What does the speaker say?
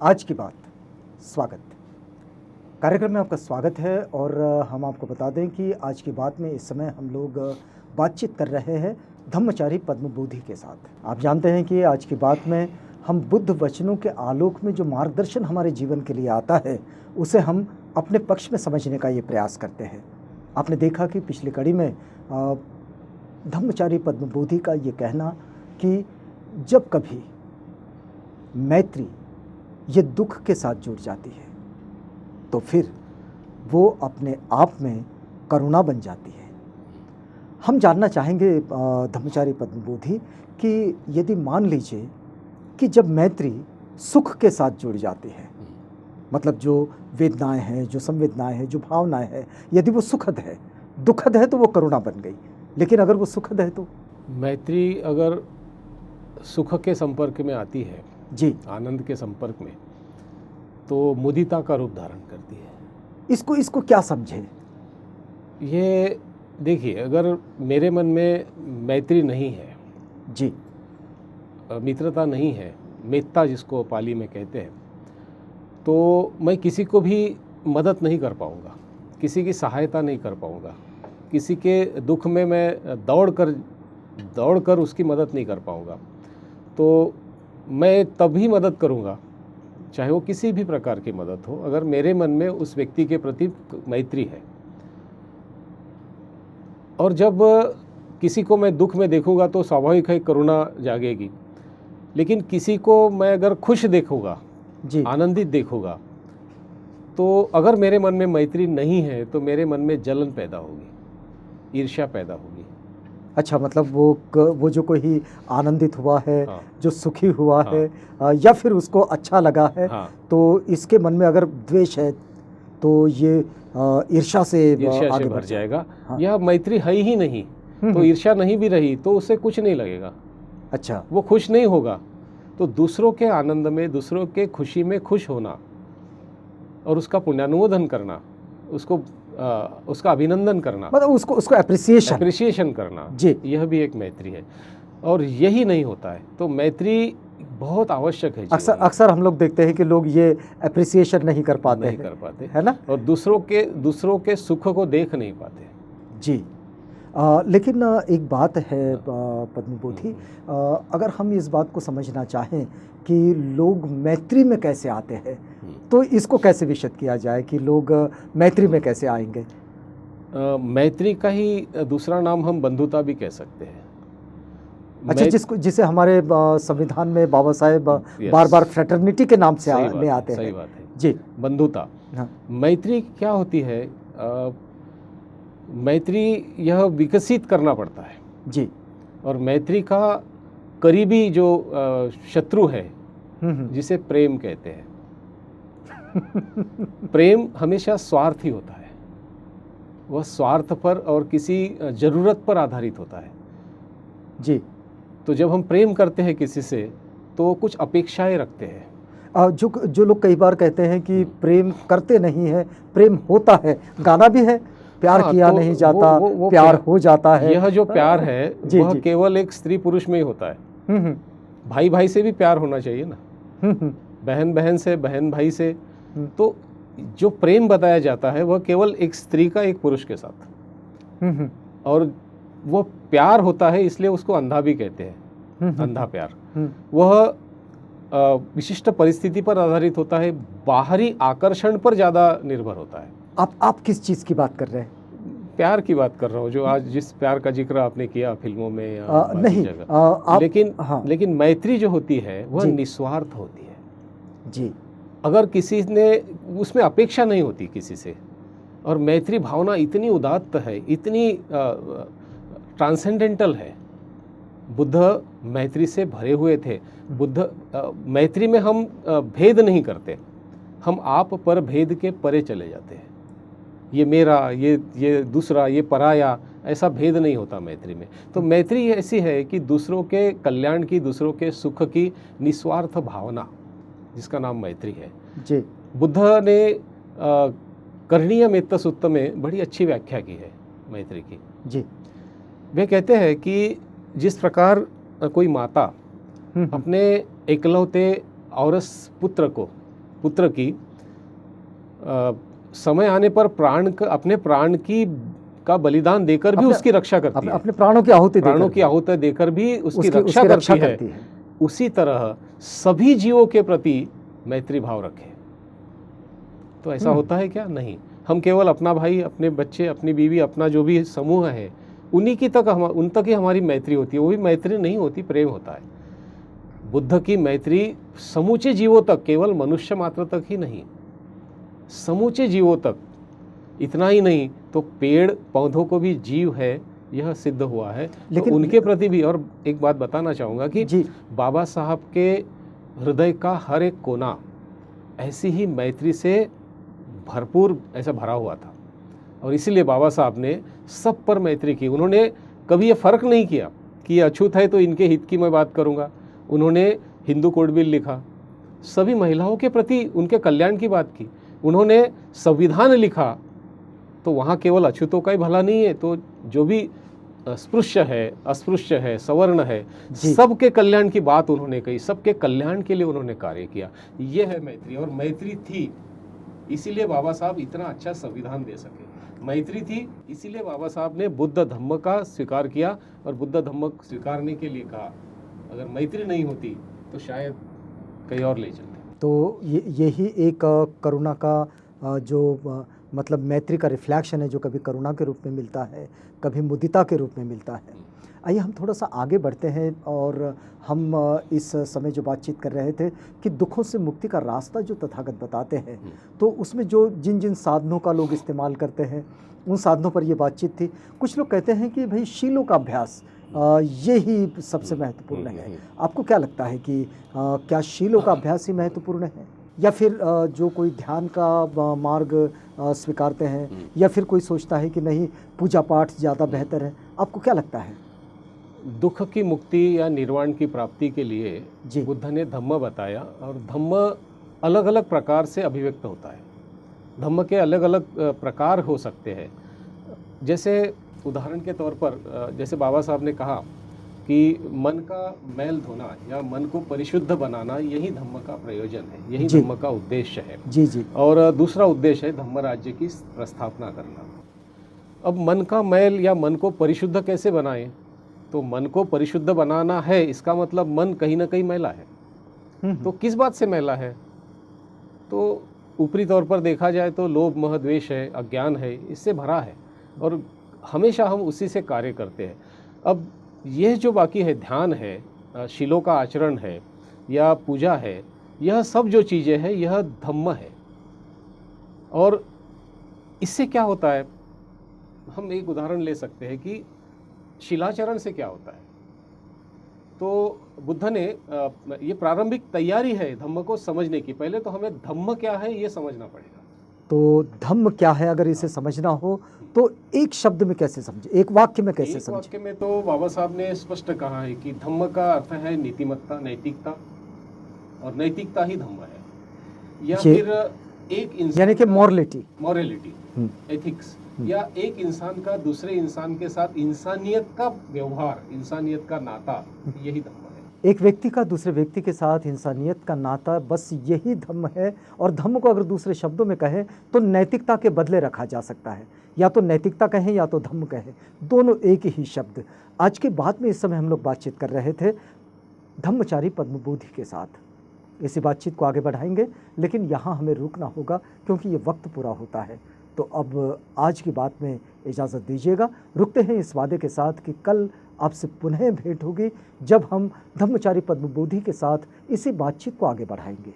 आज की बात स्वागत कार्यक्रम में आपका स्वागत है। और हम आपको बता दें कि आज की बात में इस समय हम लोग बातचीत कर रहे हैं धम्मचारी पद्मबोधि के साथ। आप जानते हैं कि आज की बात में हम बुद्ध वचनों के आलोक में जो मार्गदर्शन हमारे जीवन के लिए आता है उसे हम अपने पक्ष में समझने का ये प्रयास करते हैं। आपने देखा कि पिछली कड़ी में धम्मचारी पद्मबोधि का ये कहना कि जब कभी मैत्री ये दुख के साथ जुड़ जाती है तो फिर वो अपने आप में करुणा बन जाती है। हम जानना चाहेंगे धम्मचारी पद्मबोधि कि यदि मान लीजिए कि जब मैत्री सुख के साथ जुड़ जाती है, मतलब जो वेदनाएं हैं, जो संवेदनाएं हैं, जो भावनाएं हैं, यदि वो सुखद है, दुखद है तो वो करुणा बन गई, लेकिन अगर वो सुखद है तो मैत्री अगर सुख के संपर्क में आती है जी, आनंद के संपर्क में, तो मुदिता का रूप धारण करती है। इसको क्या समझे? ये देखिए, अगर मेरे मन में मैत्री नहीं है जी, मित्रता नहीं है, मेत्ता जिसको पाली में कहते हैं, तो मैं किसी को भी मदद नहीं कर पाऊँगा, किसी की सहायता नहीं कर पाऊँगा, किसी के दुख में मैं दौड़ कर उसकी मदद नहीं कर पाऊँगा। तो मैं तभी मदद करूँगा, चाहे वो किसी भी प्रकार की मदद हो, अगर मेरे मन में उस व्यक्ति के प्रति मैत्री है। और जब किसी को मैं दुख में देखूँगा तो स्वाभाविक है करुणा जागेगी, लेकिन किसी को मैं अगर खुश देखूँगा जी, आनंदित देखूँगा, तो अगर मेरे मन में मैत्री नहीं है तो मेरे मन में जलन पैदा होगी, ईर्ष्या पैदा होगी। अच्छा, मतलब वो जो कोई आनंदित हुआ है, हाँ। जो सुखी हुआ हाँ। है या फिर उसको अच्छा लगा है, हाँ। तो इसके मन में अगर द्वेष है तो ये ईर्ष्या से आगे भर जाएगा। हाँ। यह मैत्री है ही नहीं, तो ईर्ष्या नहीं भी रही तो उससे कुछ नहीं लगेगा। अच्छा, वो खुश नहीं होगा। तो दूसरों के आनंद में, दूसरों के खुशी में खुश होना और उसका पुण्यानुमोदन करना, उसका अभिनंदन करना, मतलब उसको एप्रिसिएशन करना जी, यह भी एक मैत्री है। और यही नहीं होता है तो मैत्री बहुत आवश्यक है। अक्सर हम लोग देखते हैं कि लोग ये एप्रिसिएशन नहीं कर पाते है ना, और दूसरों के सुख को देख नहीं पाते जी। लेकिन एक बात है पद्मबोधि, अगर हम इस बात को समझना चाहें कि लोग मैत्री में कैसे आते हैं तो इसको कैसे विशद किया जाए कि लोग मैत्री में कैसे आएंगे? मैत्री का ही दूसरा नाम हम बंधुता भी कह सकते हैं। अच्छा, जिसे हमारे संविधान में बाबा साहेब बार बार फ्रेटर्निटी के नाम से ले आते हैं। सही बात है जी, बंधुता। हाँ। मैत्री क्या होती है? मैत्री यह विकसित करना पड़ता है जी, और मैत्री का करीबी जो शत्रु है जिसे प्रेम कहते हैं प्रेम हमेशा स्वार्थी होता है, वह स्वार्थ पर और किसी जरूरत पर आधारित होता है जी। तो जब हम प्रेम करते हैं किसी से तो कुछ अपेक्षाएं रखते हैं। जो लोग कई बार कहते हैं कि प्रेम करते नहीं है, प्रेम होता है, गाना भी है, प्यार किया तो नहीं जाता, वो प्यार हो जाता है। यह जो प्यार है वह केवल एक स्त्री पुरुष में ही होता है। भाई भाई से भी प्यार होना चाहिए ना, बहन बहन से, बहन भाई से। तो जो प्रेम बताया जाता है वह केवल एक स्त्री का एक पुरुष के साथ, और वो प्यार होता है इसलिए उसको अंधा भी कहते हैं, अंधा प्यार। वह विशिष्ट परिस्थिति पर आधारित होता है, बाहरी आकर्षण पर ज़्यादा निर्भर होता है। आप किस चीज़ की बात कर रहे हैं? प्यार की बात कर रहा हूँ, जो आज जिस प्यार का जिक्र आपने किया फिल्मों में या नहीं जगह। लेकिन मैत्री जो होती है वह निस्वार्थ होती है जी। अगर किसी ने उसमें अपेक्षा नहीं होती किसी से, और मैत्री भावना इतनी उदात्त है, इतनी ट्रांसेंडेंटल है। बुद्ध मैत्री से भरे हुए थे। बुद्ध मैत्री में हम भेद नहीं करते, हम आप पर भेद के परे चले जाते हैं। ये मेरा, ये दूसरा, ये पराया, ऐसा भेद नहीं होता मैत्री में। तो मैत्री ऐसी है कि दूसरों के कल्याण की, दूसरों के सुख की निस्वार्थ भावना, जिसका नाम मैत्री है जी। बुद्ध ने कर्णीय मेत्त सूत्र में बड़ी अच्छी व्याख्या की है मैत्री की जी। वे कहते हैं कि जिस प्रकार कोई माता अपने एकलौते औरस पुत्र को पुत्र की समय आने पर अपने प्राण का बलिदान देकर भी उसकी रक्षा करती है, अपने प्राणों की आहुति देकर भी उसकी रक्षा करती है। उसी तरह सभी जीवों के प्रति मैत्री भाव रखें। तो ऐसा होता है क्या? नहीं। हम केवल अपना भाई, अपने बच्चे, अपनी बीवी, अपना जो भी समूह है उन तक ही हमारी मैत्री होती है। वो भी मैत्री नहीं होती, प्रेम होता है। बुद्ध की मैत्री समूचे जीवों तक, केवल मनुष्य मात्र तक ही नहीं, समूचे जीवों तक। इतना ही नहीं तो पेड़ पौधों को भी जीव है, यह सिद्ध हुआ है। लेकिन तो उनके प्रति भी, और एक बात बताना चाहूँगा कि बाबा साहब के हृदय का हर एक कोना ऐसी ही मैत्री से भरपूर, ऐसा भरा हुआ था। और इसीलिए बाबा साहब ने सब पर मैत्री की। उन्होंने कभी ये फ़र्क नहीं किया कि ये अछूत है तो इनके हित की मैं बात करूँगा। उन्होंने हिंदू कोड बिल लिखा, सभी महिलाओं के प्रति उनके कल्याण की बात की। उन्होंने संविधान लिखा, तो वहाँ केवल अछूतों का ही भला नहीं है, तो जो भी स्पृश्य है, अस्पृश्य है, सवर्ण है, सबके कल्याण की बात उन्होंने कही। सबके कल्याण के लिए उन्होंने कार्य किया। ये है मैत्री। और मैत्री थी, इसीलिए बाबा साहब इतना अच्छा संविधान दे सके। मैत्री थी, इसीलिए बाबा साहब ने बुद्ध धम्म का स्वीकार किया। और बुद्ध धम्म स्वीकारने के लिए कहा, अगर मैत्री नहीं होती तो शायद कहीं और ले चलते। तो यही एक करुणा का जो मतलब मैत्री का रिफ्लेक्शन है, जो कभी करुणा के रूप में मिलता है, कभी मुदिता के रूप में मिलता है। आइए हम थोड़ा सा आगे बढ़ते हैं। और हम इस समय जो बातचीत कर रहे थे कि दुखों से मुक्ति का रास्ता जो तथागत बताते हैं, तो उसमें जो जिन साधनों का लोग इस्तेमाल करते हैं उन साधनों पर ये बातचीत थी। कुछ लोग कहते हैं कि भाई शीलों का अभ्यास ये ही सबसे महत्वपूर्ण है। आपको क्या लगता है कि क्या शीलों का अभ्यास ही महत्वपूर्ण है, या फिर जो कोई ध्यान का मार्ग स्वीकारते हैं, या फिर कोई सोचता है कि नहीं पूजा पाठ ज़्यादा बेहतर है? आपको क्या लगता है? दुख की मुक्ति या निर्वाण की प्राप्ति के लिए बुद्ध ने धम्म बताया। और धम्म अलग अलग प्रकार से अभिव्यक्त होता है। धम्म के अलग अलग प्रकार हो सकते हैं। जैसे उदाहरण के तौर पर, जैसे बाबा साहब ने कहा कि मन का मैल धोना या मन को परिशुद्ध बनाना, यही धम्म का प्रयोजन है, यही धम्म का उद्देश्य है। और दूसरा उद्देश्य है धम्म राज्य की प्रस्थापना करना। अब मन का मैल या मन को परिशुद्ध कैसे बनाएं? तो मन को परिशुद्ध बनाना है, इसका मतलब मन कहीं ना कहीं मैला है। तो किस बात से मैला है? तो ऊपरी तौर पर देखा जाए तो लोभ, मोह, द्वेष है, अज्ञान है, इससे भरा है। और हमेशा हम उसी से कार्य करते हैं। अब यह जो बाकी है, ध्यान है, शीलों का आचरण है, या पूजा है, यह सब जो चीज़ें हैं यह धम्म है। और इससे क्या होता है, हम एक उदाहरण ले सकते हैं कि शिलाचरण से क्या होता है। तो बुद्ध ने ये प्रारंभिक तैयारी है धम्म को समझने की। पहले तो हमें धम्म क्या है ये समझना पड़ेगा। तो धम्म क्या है, अगर इसे समझना हो तो एक शब्द में कैसे समझे, एक वाक्य में कैसे समझे? एक वाक्य में तो बाबा साहब ने स्पष्ट कहा है कि धम्म का अर्थ है नीतिमत्ता, नैतिकता, और नैतिकता ही धम्म है। या फिर एक इंसान, यानी कि मॉरलिटी, एथिक्स, या एक इंसान का दूसरे इंसान के साथ इंसानियत का व्यवहार, इंसानियत का नाता, यही धम्म है। एक व्यक्ति का दूसरे व्यक्ति के साथ इंसानियत का नाता, बस यही धम्म है। और धम्म को अगर दूसरे शब्दों में कहें तो नैतिकता के बदले रखा जा सकता है। या तो नैतिकता कहें या तो धम्म कहें, दोनों एक ही शब्द। आज के बाद में इस समय हम लोग बातचीत कर रहे थे धम्मचारी पद्मबोधि के साथ। इसी बातचीत को आगे बढ़ाएंगे, लेकिन यहाँ हमें रुकना होगा क्योंकि ये वक्त पूरा होता है। तो अब आज की बात में इजाज़त दीजिएगा। रुकते हैं इस वादे के साथ कि कल आपसे पुनः भेंट होगी, जब हम धम्मचारी पद्मबोधि के साथ इसी बातचीत को आगे बढ़ाएंगे।